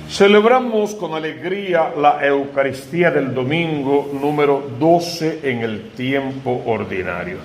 Celebramos con alegría la Eucaristía del domingo número 12 en el tiempo ordinario.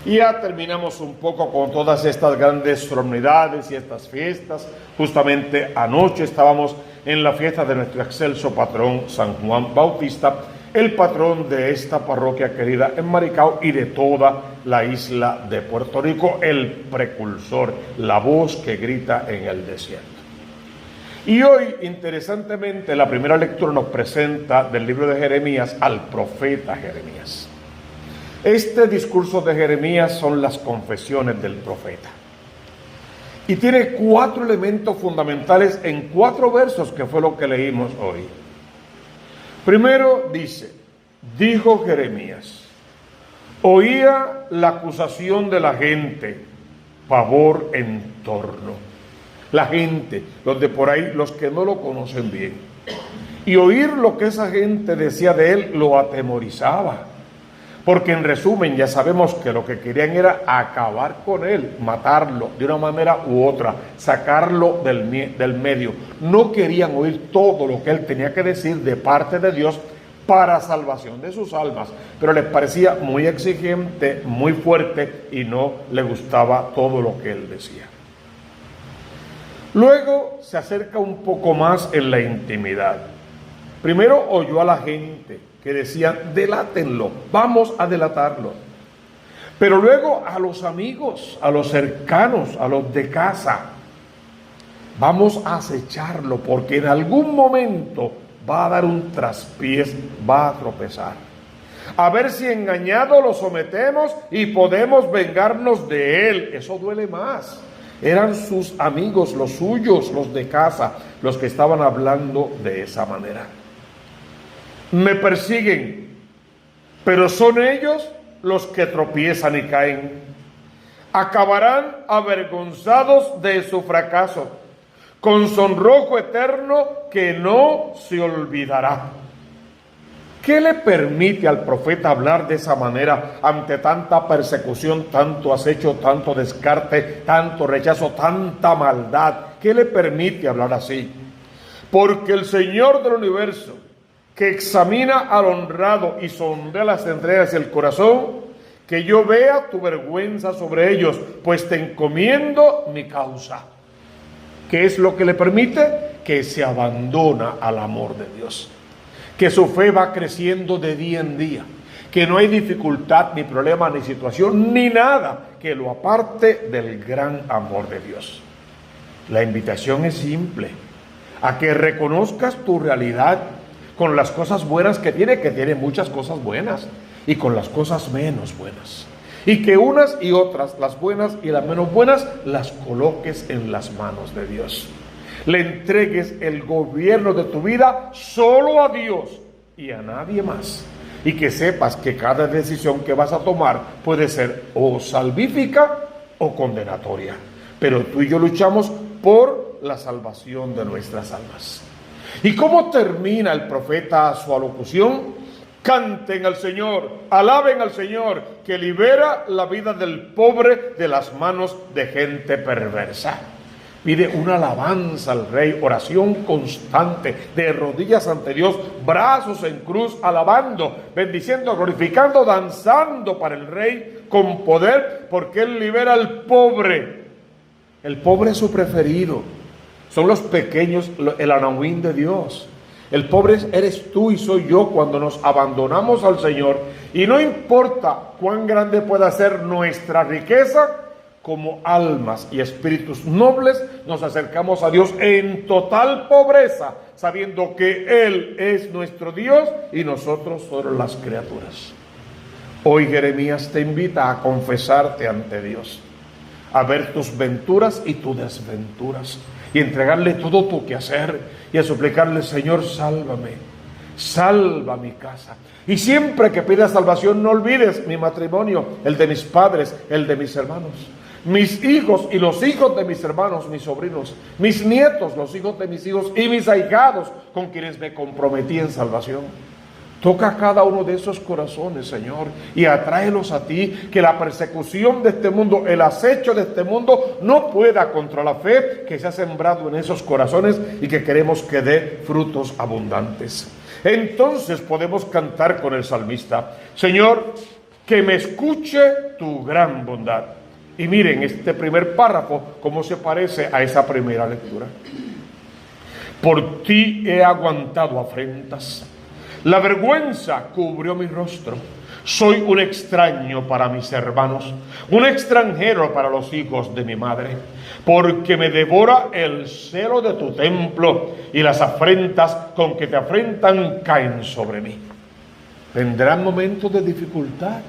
Y ya terminamos un poco con todas estas grandes solemnidades y estas fiestas. Justamente anoche estábamos en la fiesta de nuestro excelso patrón San Juan Bautista, el patrón de esta parroquia querida en Maricao y de toda la isla de Puerto Rico, el precursor, la voz que grita en el desierto. Y hoy, interesantemente, la primera lectura nos presenta del libro de Jeremías al profeta Jeremías. Este discurso de Jeremías son las confesiones del profeta. Y tiene 4 elementos fundamentales en 4 versos, que fue lo que leímos hoy. Primero dice, dijo Jeremías, oía la acusación de la gente, pavor en torno. La gente, los de por ahí, los que no lo conocen bien. Y oír lo que esa gente decía de él lo atemorizaba. Porque en resumen ya sabemos que lo que querían era acabar con él, matarlo de una manera u otra, sacarlo del medio. No querían oír todo lo que él tenía que decir de parte de Dios para salvación de sus almas. Pero les parecía muy exigente, muy fuerte y no le gustaba todo lo que él decía. Luego se acerca un poco más en la intimidad. Primero oyó a la gente que decía, delátenlo, vamos a delatarlo. Pero luego a los amigos, a los cercanos, a los de casa, vamos a acecharlo porque en algún momento va a dar un traspiés, va a tropezar. A ver si engañado lo sometemos y podemos vengarnos de él. Eso duele más. Eran sus amigos, los suyos, los de casa, los que estaban hablando de esa manera. Me persiguen, pero son ellos los que tropiezan y caen. Acabarán avergonzados de su fracaso, con sonrojo eterno que no se olvidará. ¿Qué le permite al profeta hablar de esa manera ante tanta persecución, tanto acecho, tanto descarte, tanto rechazo, tanta maldad? ¿Qué le permite hablar así? Porque el Señor del universo, que examina al honrado y sondea las entrañas y el corazón, que yo vea tu vergüenza sobre ellos, pues te encomiendo mi causa. ¿Qué es lo que le permite? Que se abandona al amor de Dios. Que su fe va creciendo de día en día, que no hay dificultad, ni problema, ni situación, ni nada que lo aparte del gran amor de Dios. La invitación es simple, a que reconozcas tu realidad con las cosas buenas que tiene muchas cosas buenas, y con las cosas menos buenas. Y que unas y otras, las buenas y las menos buenas, las coloques en las manos de Dios. Le entregues el gobierno de tu vida solo a Dios y a nadie más. Y que sepas que cada decisión que vas a tomar puede ser o salvífica o condenatoria. Pero tú y yo luchamos por la salvación de nuestras almas. ¿Y cómo termina el profeta su alocución? Canten al Señor, alaben al Señor, que libera la vida del pobre de las manos de gente perversa. Pide una alabanza al Rey, oración constante, de rodillas ante Dios, brazos en cruz, alabando, bendiciendo, glorificando, danzando para el Rey con poder, porque Él libera al pobre. El pobre es su preferido. Son los pequeños, el anahuín de Dios. El pobre eres tú y soy yo cuando nos abandonamos al Señor. Y no importa cuán grande pueda ser nuestra riqueza, como almas y espíritus nobles nos acercamos a Dios en total pobreza, sabiendo que Él es nuestro Dios y nosotros solo las criaturas. Hoy Jeremías te invita a confesarte ante Dios, a ver tus venturas y tus desventuras, y entregarle todo tu quehacer, y a suplicarle, Señor, sálvame, salva mi casa. Y siempre que pidas salvación, no olvides mi matrimonio, el de mis padres, el de mis hermanos, mis hijos y los hijos de mis hermanos, mis sobrinos, mis nietos, los hijos de mis hijos y mis ahijados, con quienes me comprometí en salvación. Toca cada uno de esos corazones, Señor, y atráelos a ti, que la persecución de este mundo, el acecho de este mundo no pueda contra la fe que se ha sembrado en esos corazones y que queremos que dé frutos abundantes. Entonces podemos cantar con el salmista: Señor, que me escuche tu gran bondad. Y miren este primer párrafo, cómo se parece a esa primera lectura. Por ti he aguantado afrentas. La vergüenza cubrió mi rostro. Soy un extraño para mis hermanos, un extranjero para los hijos de mi madre, porque me devora el celo de tu templo y las afrentas con que te afrentan caen sobre mí. Vendrán momentos de dificultad.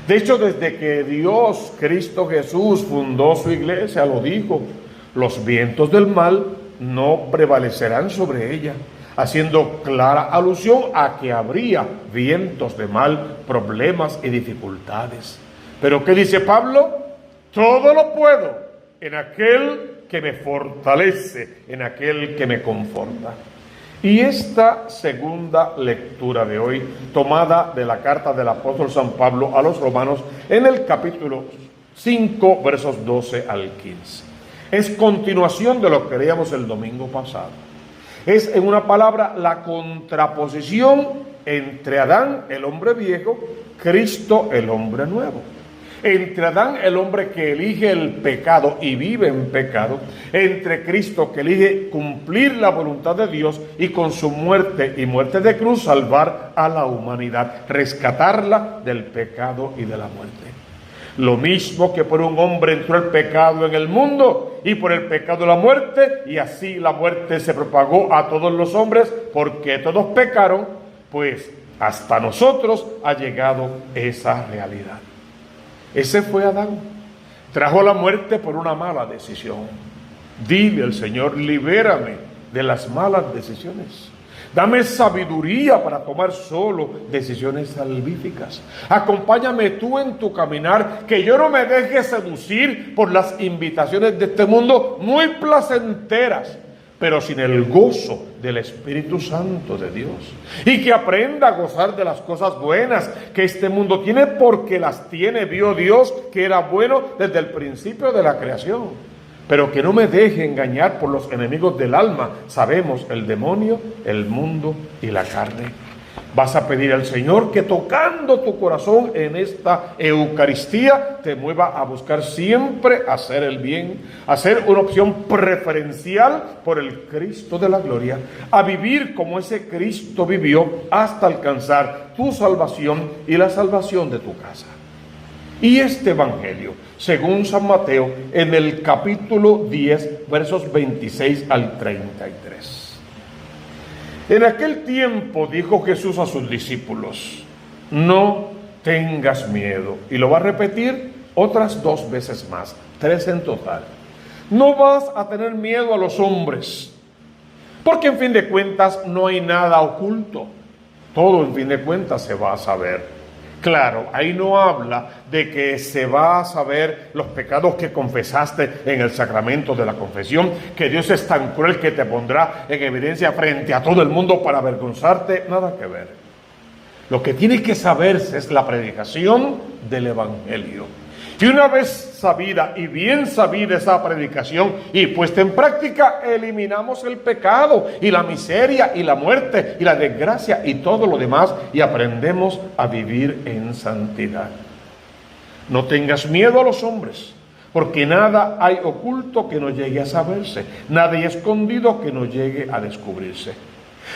De hecho, desde que Dios, Cristo Jesús, fundó su iglesia, lo dijo: los vientos del mal no prevalecerán sobre ella, haciendo clara alusión a que habría vientos de mal, problemas y dificultades. Pero ¿qué dice Pablo? Todo lo puedo en aquel que me fortalece, en aquel que me conforta. Y esta segunda lectura de hoy, tomada de la carta del apóstol San Pablo a los romanos, en el capítulo 5, versos 12 al 15. Es continuación de lo que leíamos el domingo pasado. Es, en una palabra, la contraposición entre Adán, el hombre viejo, Cristo, el hombre nuevo. Entre Adán, el hombre que elige el pecado y vive en pecado, entre Cristo, que elige cumplir la voluntad de Dios y con su muerte y muerte de cruz salvar a la humanidad, rescatarla del pecado y de la muerte. Lo mismo que por un hombre entró el pecado en el mundo y por el pecado la muerte, y así la muerte se propagó a todos los hombres porque todos pecaron, pues hasta nosotros ha llegado esa realidad. Ese fue Adán. Trajo la muerte por una mala decisión. Dile al Señor: libérame de las malas decisiones. Dame sabiduría para tomar solo decisiones salvíficas. Acompáñame tú en tu caminar, que yo no me deje seducir por las invitaciones de este mundo muy placenteras, pero sin el gozo del Espíritu Santo de Dios. Y que aprenda a gozar de las cosas buenas que este mundo tiene, porque las tiene. Vio Dios que era bueno desde el principio de la creación. Pero que no me deje engañar por los enemigos del alma. Sabemos, el demonio, el mundo y la carne. Vas a pedir al Señor que, tocando tu corazón en esta Eucaristía, te mueva a buscar siempre hacer el bien, a ser una opción preferencial por el Cristo de la gloria, a vivir como ese Cristo vivió hasta alcanzar tu salvación y la salvación de tu casa. Y este Evangelio, según San Mateo, en el capítulo 10, versos 26 al 33. En aquel tiempo dijo Jesús a sus discípulos: no tengas miedo. Y lo va a repetir otras 2 veces más, 3 en total. No vas a tener miedo a los hombres, porque en fin de cuentas no hay nada oculto. Todo en fin de cuentas se va a saber. Claro, ahí no habla de que se va a saber los pecados que confesaste en el sacramento de la confesión, que Dios es tan cruel que te pondrá en evidencia frente a todo el mundo para avergonzarte. Nada que ver. Lo que tiene que saberse es la predicación del Evangelio. Y una vez sabida y bien sabida esa predicación y puesta en práctica, eliminamos el pecado y la miseria y la muerte y la desgracia y todo lo demás, y aprendemos a vivir en santidad. No tengas miedo a los hombres, porque nada hay oculto que no llegue a saberse, nada hay escondido que no llegue a descubrirse.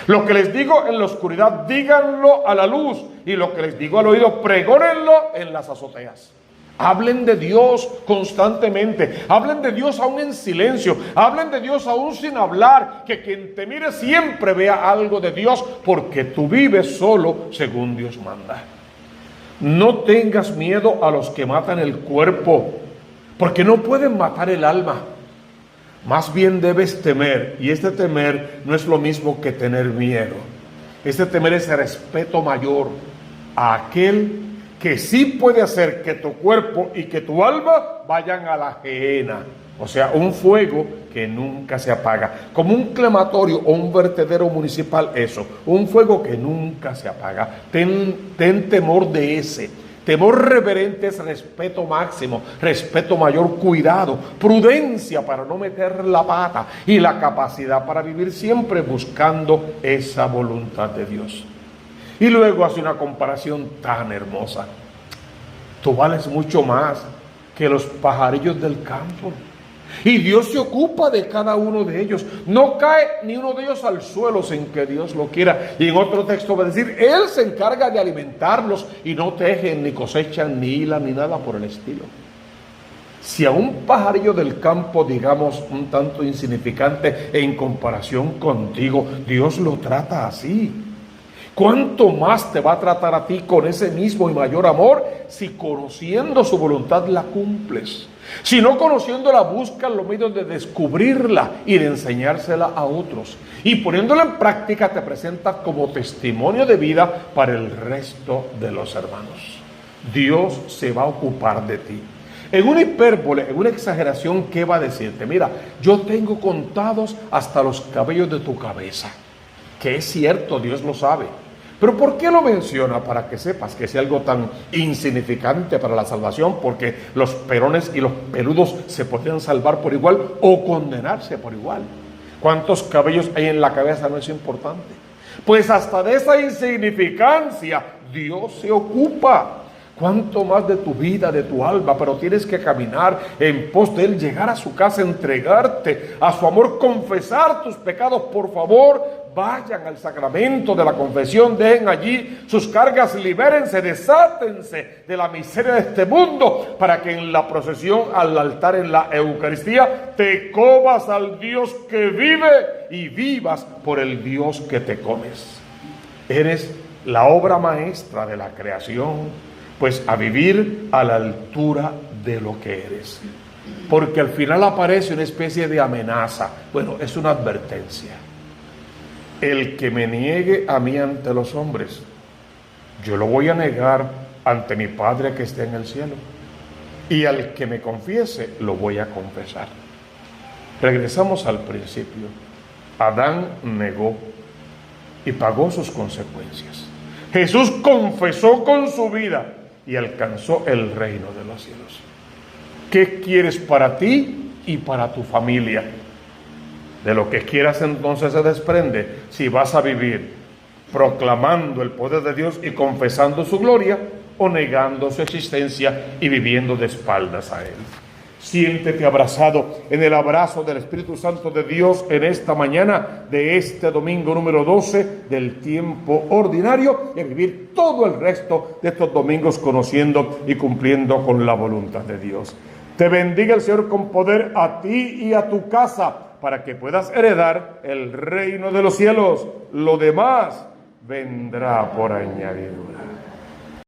Lo que les digo en la oscuridad, díganlo a la luz, y lo que les digo al oído, pregónenlo en las azoteas. Hablen de Dios constantemente, hablen de Dios aún en silencio, hablen de Dios aún sin hablar, que quien te mire siempre vea algo de Dios, porque tú vives solo según Dios manda. No tengas miedo a los que matan el cuerpo, porque no pueden matar el alma. Más bien debes temer, y este temer no es lo mismo que tener miedo. Este temer es el respeto mayor a aquel que sí puede hacer que tu cuerpo y que tu alma vayan a la gehenna, O sea, un fuego que nunca se apaga. Como un crematorio o un vertedero municipal, eso. Un fuego que nunca se apaga. Ten temor de ese. Temor reverente es respeto máximo, respeto mayor, cuidado, prudencia para no meter la pata y la capacidad para vivir siempre buscando esa voluntad de Dios. Y luego hace una comparación tan hermosa. Tú vales mucho más que los pajarillos del campo. Y Dios se ocupa de cada uno de ellos. No cae ni uno de ellos al suelo sin que Dios lo quiera. Y en otro texto va a decir, Él se encarga de alimentarlos y no tejen, ni cosechan, ni hilan, ni nada por el estilo. Si a un pajarillo del campo, digamos, un tanto insignificante en comparación contigo, Dios lo trata así, ¿cuánto más te va a tratar a ti con ese mismo y mayor amor si conociendo su voluntad la cumples? Si no conociéndola, buscas los medios de descubrirla y de enseñársela a otros. Y poniéndola en práctica te presentas como testimonio de vida para el resto de los hermanos. Dios se va a ocupar de ti. En una hipérbole, en una exageración, ¿qué va a decirte? Mira, yo tengo contados hasta los cabellos de tu cabeza. Que es cierto, Dios lo sabe. Pero ¿por qué lo menciona? Para que sepas que es algo tan insignificante para la salvación, porque los perones y los peludos se podrían salvar por igual o condenarse por igual. ¿Cuántos cabellos hay en la cabeza? No es importante. Pues hasta de esa insignificancia Dios se ocupa. ¿Cuánto más de tu vida, de tu alma? Pero tienes que caminar en pos de Él, llegar a su casa, entregarte a su amor, confesar tus pecados. Por favor, vayan al sacramento de la confesión, dejen allí sus cargas, libérense, desátense de la miseria de este mundo, para que en la procesión al altar, en la Eucaristía, te comas al Dios que vive y vivas por el Dios que te comes. Eres la obra maestra de la creación, pues a vivir a la altura de lo que eres. Porque al final aparece una especie de amenaza. Bueno, es una advertencia. El que me niegue a mí ante los hombres, yo lo voy a negar ante mi Padre que está en el cielo. Y al que me confiese, lo voy a confesar. Regresamos al principio. Adán negó y pagó sus consecuencias. Jesús confesó con su vida y alcanzó el reino de los cielos. ¿Qué quieres para ti y para tu familia? De lo que quieras entonces se desprende si vas a vivir proclamando el poder de Dios y confesando su gloria, o negando su existencia y viviendo de espaldas a Él. Siéntete abrazado en el abrazo del Espíritu Santo de Dios en esta mañana de este domingo número 12 del tiempo ordinario, y a vivir todo el resto de estos domingos conociendo y cumpliendo con la voluntad de Dios. Te bendiga el Señor con poder a ti y a tu casa, para que puedas heredar el reino de los cielos. Lo demás vendrá por añadidura.